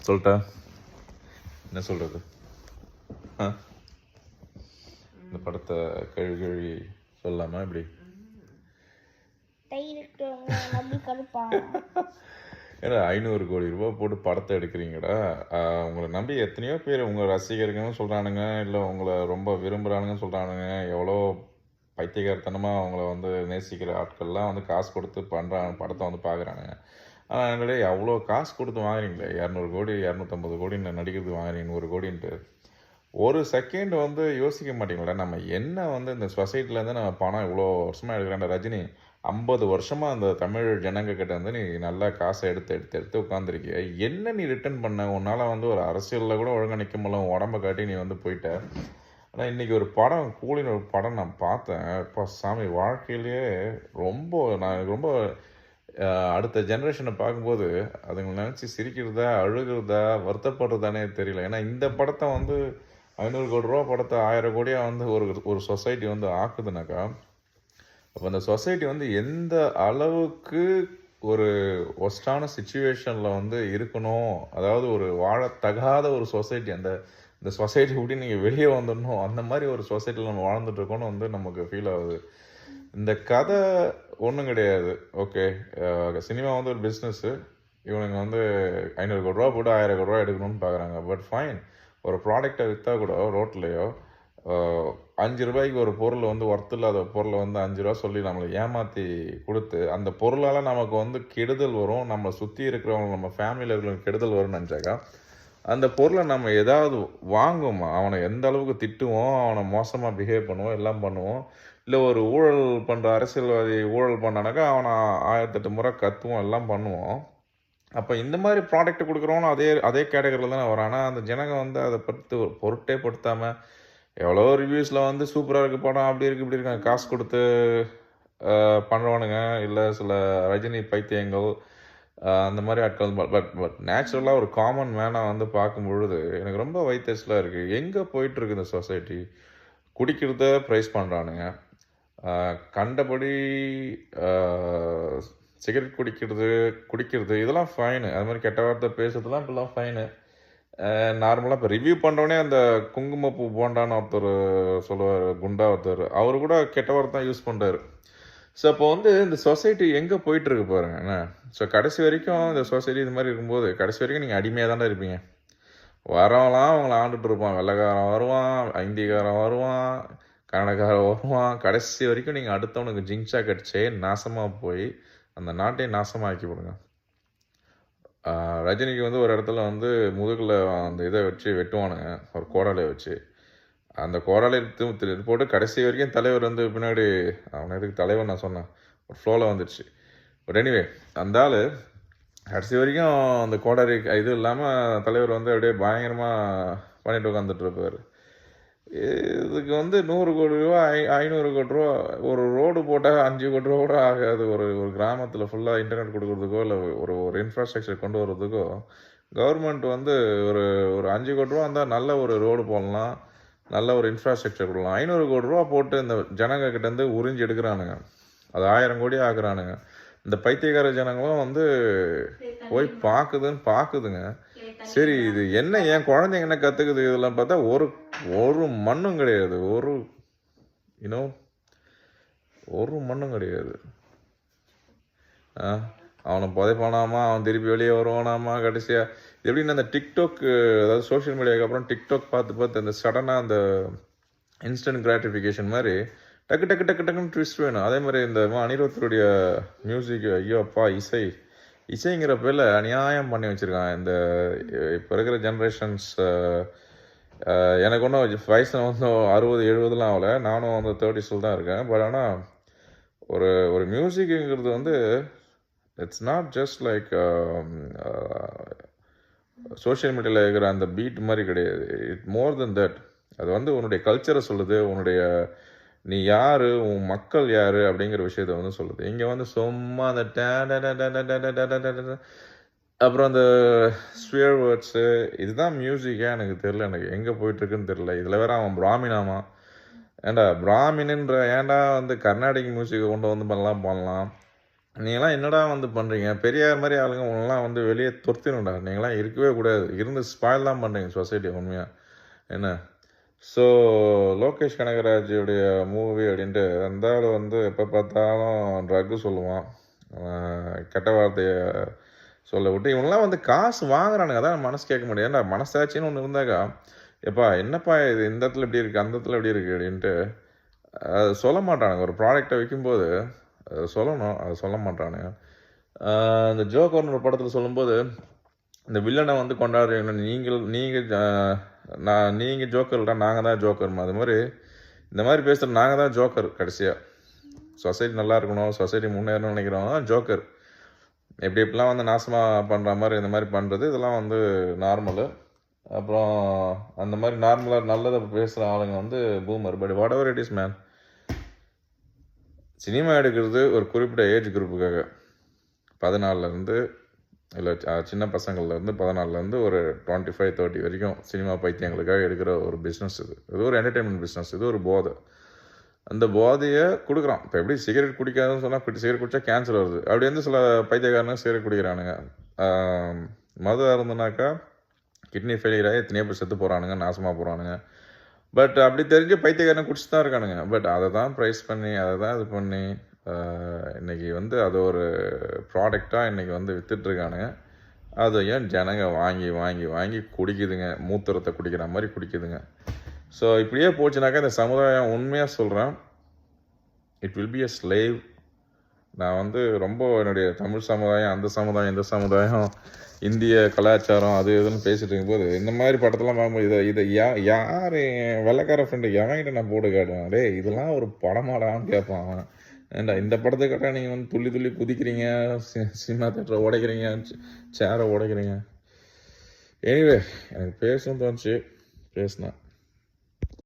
சொல்லிட்டா என்ன சொல்கிறது? இந்த படத்தை கழுவி கழுவி சொல்லாமா இப்படி? ஏன்னா 500 கோடி ரூபாய் போட்டு படத்தை எடுக்கிறீங்கடா. உங்களை நம்பி எத்தனையோ பேர் உங்கள் ரசிகர்கள்னு சொல்கிறானுங்க, இல்லை உங்களை ரொம்ப விரும்புகிறானுங்கன்னு சொல்கிறானுங்க. எவ்வளோ பைத்தியகாரத்தனமாக அவங்கள வந்து நேசிக்கிற ஆட்கள்லாம் வந்து காசு கொடுத்து பண்ணுறாங்க, படத்தை வந்து பார்க்குறானுங்க. ஆனால் என்னடே அவ்வளோ காசு கொடுத்து வாங்குறீங்களே, 200 கோடி 250 கோடின்னு நடிக்கிறதுக்கு வாங்குறீங்க, 100 கோடின்ட்டு. ஒரு செகண்ட் வந்து யோசிக்க மாட்டீங்களா? நம்ம என்ன வந்து இந்த சொசைட்டிலேருந்து நம்ம பணம் இவ்வளோ வருஷமாக எடுக்கிறேன். ரஜினி 50 வருஷமாக அந்த தமிழ் ஜனங்க கிட்ட வந்து நீ நல்லா காசை எடுத்து எடுத்து எடுத்து உட்காந்துருக்கிய. என்ன நீ ரிட்டர்ன் பண்ண? உன்னால் வந்து ஒரு அரசியலில் கூட ஒழுங்காக நிற்க முடியல, உடம்பை காட்டி நீ வந்து போயிட்ட. ஆனால் இன்றைக்கி ஒரு படம், கூலின்னு ஒரு படம் நான் பார்த்தேன். இப்போ சாமி வாழ்க்கையிலேயே நான் ரொம்ப அடுத்த ஜென்ரேஷனை பார்க்கும்போது அதுங்களை நினச்சி சிரிக்கிறதா அழுகிறதா வருத்தப்படுறதானே தெரியல. ஏன்னா இந்த படத்தை வந்து 500 கோடி ரூபா படத்தை 1000 கோடியாக வந்து ஒரு சொசைட்டி வந்து ஆக்குதுனாக்கா, அப்போ அந்த சொசைட்டி வந்து எந்த அளவுக்கு ஒரு ஒஸ்டான சுச்சுவேஷனில் வந்து இருக்கணும், அதாவது ஒரு வாழத்தகாத ஒரு சொசைட்டி, இந்த சொசைட்டி எப்படி நீங்கள் வெளியே வந்துடணும், அந்த மாதிரி ஒரு சொசைட்டியில் நம்ம வாழ்ந்துட்டுருக்கோன்னு வந்து நமக்கு ஃபீல் ஆகுது. இந்த கதை ஒன்றும் கிடையாது. ஓகே, சினிமா வந்து ஒரு பிஸ்னஸ்ஸு. இவனுங்க வந்து 500 கோடி ரூபா போட்டு 1000 கோடி ரூபா எடுக்கணும்னு பார்க்குறாங்க. பட் ஃபைன், ஒரு ப்ராடக்டை விற்றா கூட ரோட்லேயோ 5 ரூபாய்க்கு ஒரு பொருள் வந்து ஒர்த்து இல்லாத பொருளை வந்து 5 ரூபா சொல்லி நம்மளை ஏமாற்றி கொடுத்து, அந்த பொருளால் நமக்கு வந்து கெடுதல் வரும், நம்மளை சுற்றி இருக்கிறவங்க நம்ம ஃபேமிலியில் இருக்கிறவங்க கெடுதல் வரும்னு நினச்சாக்கா, அந்த பொருளை நம்ம ஏதாவது வாங்குவோமா? அவனை எந்த அளவுக்கு திட்டுவோம், அவனை மோசமாக பிஹேவ் பண்ணுவோம், எல்லாம் பண்ணுவோம். இல்லை ஒரு ஊழல் பண்ணுற அரசியல்வாதி ஊழல் பண்ணானாக்கா அவனை 1008 முறை கத்துவோம், எல்லாம் பண்ணுவோம். அப்போ இந்த மாதிரி ப்ராடக்ட் கொடுக்குறவனும் அதே கேட்டகரியில் தானே வரான். ஆனால் அந்த ஜனங்க வந்து அதை பற்றி ஒரு பொருட்டே படுத்தாமல் எவ்வளோ ரிவ்யூஸில் வந்து சூப்பராக இருக்குது படம், அப்படி இருக்குது இப்படி இருக்காங்க, காசு கொடுத்து பண்ணுறவனுங்க. இல்லை சில ரஜினி பைத்தியங்கள், அந்த மாதிரி ஆட்கள். பட் நேச்சுரலாக ஒரு காமன் மேனாக வந்து பார்க்கும் பொழுது எனக்கு ரொம்ப வைத்தறிச்சலாக இருக்குது. எங்கே போயிட்டுருக்கு இந்த சொசைட்டி? குடிக்கிறத ப்ரைஸ் பண்ணுறானுங்க, கண்டபடி சிகரெட் குடிக்கிறது இதெல்லாம் ஃபைனு. அது மாதிரி கெட்ட வார்த்தை பேசுறதுலாம் இப்பெல்லாம் ஃபைனு. நார்மலாக இப்போ ரிவ்யூ பண்ணுறோன்னே அந்த குங்குமப்பூ போண்டான்னு ஒருத்தர் சொல்லுவார், குண்டா ஒருத்தர், அவர் கூட கெட்ட வார்த்தை தான் யூஸ் பண்ணுறாரு. ஸோ அப்போ வந்து இந்த சொசைட்டி எங்கே போயிட்டுருக்கு பாருங்க என்ன. ஸோ கடைசி வரைக்கும் இந்த சொசைட்டி இது மாதிரி இருக்கும்போது கடைசி வரைக்கும் நீங்கள் அடிமையாக தானே இருப்பீங்க. வரவங்களாம் அவங்கள ஆண்டுட்டு இருப்பான். வெள்ளைக்காரன் வருவான், இந்திக்காரன் வருவான், கன்னடக்காரன் வருவான். கடைசி வரைக்கும் நீங்கள் அடுத்தவனுக்கு ஜிங்ஸா கடிச்சே நாசமாக போய் அந்த நாட்டையே நாசமாக்கி விடுங்க. ரஜினிக்கு வந்து ஒரு இடத்துல வந்து முதுகில் அந்த இதை வச்சு வெட்டுவானுங்க, ஒரு கோடாலையை வச்சு. அந்த கோடாலையை போட்டு கடைசி வரைக்கும் தலைவர் வந்து பின்னாடி, அவனை எதுக்கு தலைவர் நான் சொன்னேன், ஒரு ஃப்ளோவில் வந்துடுச்சு. பட் எனிவே அந்த ஆள் கடைசி வரைக்கும் அந்த கோடாரி இது இல்லாமல் தலைவர் வந்து அப்படியே பயங்கரமாக பண்ணிட்டு உட்காந்துட்டு இருப்பார். இதுக்கு வந்து 100 கோடி ரூபா 500 கோடி ரூபா ஒரு ரோடு போட்டால் 5 கோடி ரூபா கூட ஆகாது. ஒரு கிராமத்தில் ஃபுல்லாக இன்டர்நெட் கொடுக்குறதுக்கோ இல்லை ஒரு இன்ஃப்ராஸ்ட்ரக்சர் கொண்டு வர்றதுக்கோ கவர்மெண்ட் வந்து ஒரு 5 கோடி ரூபா இருந்தால் நல்ல ஒரு ரோடு போடலாம், நல்ல ஒரு இன்ஃப்ராஸ்ட்ரக்சர் கொடுக்கலாம். 500 கோடி ரூபா போட்டு இந்த ஜனங்க கிட்டேருந்து உறிஞ்சி எடுக்கிறானுங்க, அது 1000 கோடி ஆக்குறானுங்க. இந்த பைத்தியக்கார ஜனங்களும் வந்து போய் பார்க்குதுங்க. சரி, இது என்ன என் குழந்தைங்க என்ன கற்றுக்குது இதெல்லாம் பார்த்தா ஒரு மண்ணும் கிடையாது, ஒரு மண்ணும் கிடையாது. அவனை புதைப்பானாமா, அவன் திருப்பி வெளியே வருவானாமா. கடைசியாக எப்படின்னு அந்த டிக்டாக், அதாவது சோஷியல் மீடியாவுக்கு அப்புறம் டிக்டாக் பார்த்து அந்த சடனாக அந்த இன்ஸ்டன்ட் கிராட்டிஃபிகேஷன் மாதிரி டக்குன்னு ட்விஸ்ட் வேணும். அதே மாதிரி இந்த அனிருத்தருடைய மியூசிக், ஐயோ அப்பா, இசைங்கிற பேரில் அநியாயம் பண்ணி வச்சுருக்கான் இந்த இப்போ இருக்கிற ஜென்ரேஷன்ஸ். எனக்கு ஒன்றும் வயசில் வந்து 60-70 ஆகலை, நானும் வந்து 30s தான் இருக்கேன். பட் ஆனால் ஒரு மியூசிக்குங்கிறது வந்து it's not just like social மீடியாவில் இருக்கிற அந்த பீட் மாதிரி கிடையாது. It more then that. அது வந்து உன்னுடைய கல்ச்சரை சொல்லுது, உன்னுடைய நீ யார், உன் மக்கள் யார் அப்படிங்கிற விஷயத்த வந்து சொல்லுது. இங்கே வந்து சும்மா அந்த அப்புறம் அந்த ஸ்வியர் வேர்ட்ஸு, இதுதான் மியூசிக்கே எனக்கு தெரில, எனக்கு எங்கே போயிட்டுருக்குன்னு தெரில. இதில் வேற அவன் பிராமினாமா. ஏண்டா பிராமின்ன்ற, ஏன்டா வந்து கர்நாடிக் மியூசிக்கை கொண்டு வந்து பண்ணலாம். நீங்களாம் என்னடா வந்து பண்ணுறீங்க? பெரியார் மாரி ஆளுங்க உங்களலாம் வந்து வெளியே துரத்திடணும்டா. நீங்கலாம் இருக்கவே கூடாது. இருந்து ஸ்பாயில் தான் பண்ணுறீங்க சொசைட்டிய உண்மையா. என்ன? ஸோ லோகேஷ் கனகராஜுடைய மூவி அப்படின்ட்டு அந்த ஆளு வந்து எப்போ பார்த்தாலும் ட்ரக்கு சொல்லுவான். கெட்ட வார்த்தைய சொல்ல விட்டு இவங்கலாம் வந்து காசு வாங்குறானுங்க. அதான் மனசு கேட்க முடியாது. ஏன்டா மனசாட்சின்னு ஒண்ணு இருந்தாக்கா, "எப்பா என்னப்பா இது இந்த இடத்துல இப்படி இருக்கு, அந்த இடத்துல இப்படி இருக்கு" அப்படின்ட்டு அது சொல்ல மாட்டானுங்க. ஒரு ப்ராடக்ட்ட விக்கும்போது அத சொல்லணும். அத சொல்ல மாட்டானுங்க. அ இந்த ஜோக்கர்ன்னு ஒரு படத்துல சொல்லும்போது, இந்த வில்லன வந்து கொண்டாடுறீங்க. நீங்க நீங்க ஜோக்கர் இல்லடா, நாங்க தான் ஜோக்கர்மா. அது மாரி இந்த மாரி பேசுற நாங்க தான் ஜோக்கர் கடைசியா. சொசைட்டி நல்லா இருக்கணும், சொசைட்டி முன்னேறணும்னு நினைக்கிறவங்க தான் ஜோக்கர். எப்படி எப்படிலாம் வந்து நாசமா பண்ற மாரி இந்த மாரி பண்றது, இதெல்லாம் வந்து நார்மலு. அப்புறம் அந்த மாரி நார்மலா நல்லத பேசுற ஆளுங்க வந்து boomer. But whatever it is man. Cinema எடுக்கிறது ஒரு குறிப்பிட்ட ஏஜ் குரூப்புக்காக. 14லருந்து இல்ல சின்ன பசங்கள்லேருந்து 14லருந்து ஒரு 25, 30 வரைக்கும் சினிமா பைத்தியங்களுக்காக எடுக்கிற ஒரு பிஸ்னஸ் இது. இது ஒரு என்டர்டெயின்மெண்ட் பிஸ்னஸ். இது ஒரு போதை. அந்த போதைய குடுக்குறான். இப்போ எப்படி சிகரெட் குடிக்காதன்னு சொன்னா, சிகரெட் குடிச்சா கேன்சர் வருது. அப்படி வந்து சில பைத்தியக்காரனுங்க சிகரெட் குடிக்கிறானுங்க. ஆ மது அருந்துனாக்கா கிட்னி ஃபெயிலியர் ஆகி எத்தனையோ பேர் செத்து போகிறானுங்க, நாசமாக போகிறானுங்க. பட் அப்படி தெரிஞ்சு பைத்தியக்காரனை குடிச்சிட்டு தான் இருக்கானுங்க. பட் அதை தான் ப்ரைஸ் பண்ணி அதை தான் இது பண்ணி இன்றைக்கி வந்து அது ஒரு ப்ராடக்டாக இன்றைக்கி வந்து விற்றுட்ருக்கானுங்க. அதையும் ஜனங்க வாங்கி வாங்கி வாங்கி குடிக்குதுங்க. மூத்திரத்தை குடிக்கிற மாதிரி குடிக்குதுங்க. ஸோ இப்படியே போச்சுனாக்கா இந்த சமுதாயம் உண்மையாக சொல்கிறேன், it will be a slave. நான் வந்து ரொம்ப என்னுடைய தமிழ் சமுதாயம், அந்த சமுதாயம், இந்த சமுதாயம், இந்திய கலாச்சாரம் அது இதுன்னு பேசிட்டு இருக்கும்போது இந்த மாதிரி படத்தெல்லாம் பார்க்கும்போது இதை யார் வெள்ளைக்கார ஃப்ரெண்டு எவன்கிட்ட நான் போட்டு காட்டுவேன், டேய் இதெல்லாம் ஒரு படமாடான்னு கேட்பான் அவன். ஏன்டா இந்த படத்தை கேட்டால் நீங்கள் வந்து துள்ளி துள்ளி குதிக்கிறீங்க, சினிமா தேட்டரை உடைக்கிறீங்க, சேரை உடைக்கிறீங்க. எனிவே எனக்கு பேசணும்னு தோணுச்சு, பேசினேன்.